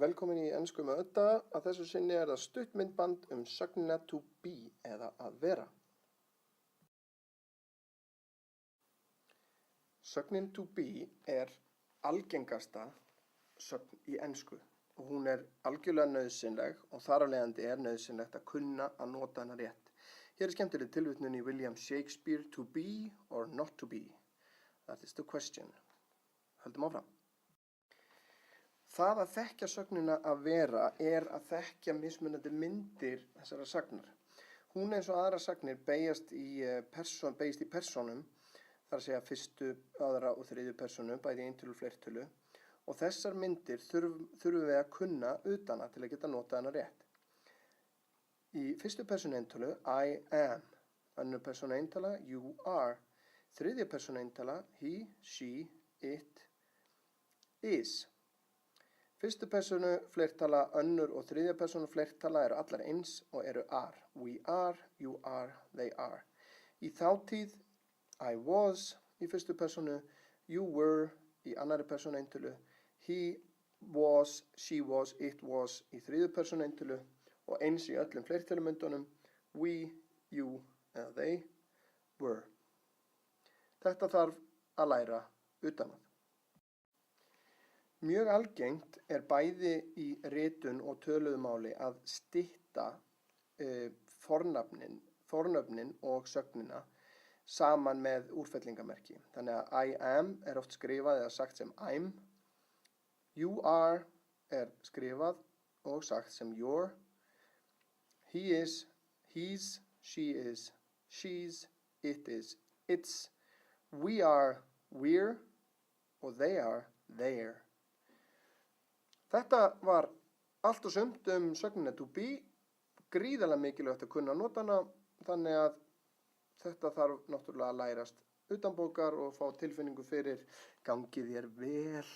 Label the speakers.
Speaker 1: Velkomin í ensku með Ödda. Að þessu sinni það stutt myndband sögnina to be eða að vera. Sögnin to be algengasta sögn í ensku og hún algjörlega nauðsynleg og þar af leiðandi nauðsynlegt að kunna að nota hana rétt. Hér skemmtileg tilvitnun í William Shakespeare, to be or not to be. That is the question. Höldum áfram. Það að þekkja sögnina að vera að þekkja mismunandi myndir þessara sagnar. Hún eins og aðra sagnir beygist í persónum, þar að segja fyrstu, aðra og þriðju persónu, bæði eintölu og fleirtölu, og þessar myndir þurfum við að kunna utan að til að geta nota hana rétt. Í fyrstu persónu eintölu, I am, önnur persónu eintala, you are, þriðja persónu eintala, he, she, it, is. Fyrstu persónu fleirtala, önnur og þriðja persónu fleirtala allar eins og are. We are, you are, they are. Í þátíð, I was í fyrstu persónu, you were í annarri persónu eintölu, he was, she was, it was í þriðju persónu eintölu og eins í öllum fleirtölumyndunum, we, you eða they were. Þetta þarf að læra utan að. Mjög algengt bæði í ritun og töluðu máli að stytta fornöfnin og sögnina saman með úrfellingamerki. Þannig að I am oft skrifað eða sagt sem I'm, you are skrifað og sagt sem you're, he is, he's, she is, she's, it is, it's, we are, we're og they are, they're. Þetta var allt og sumt sögnina to be, gríðarlega mikilvægt að kunna nota hana, þannig að þetta þarf náttúrulega að lærast utanbókar og fá tilfinningu fyrir gangi þér vel.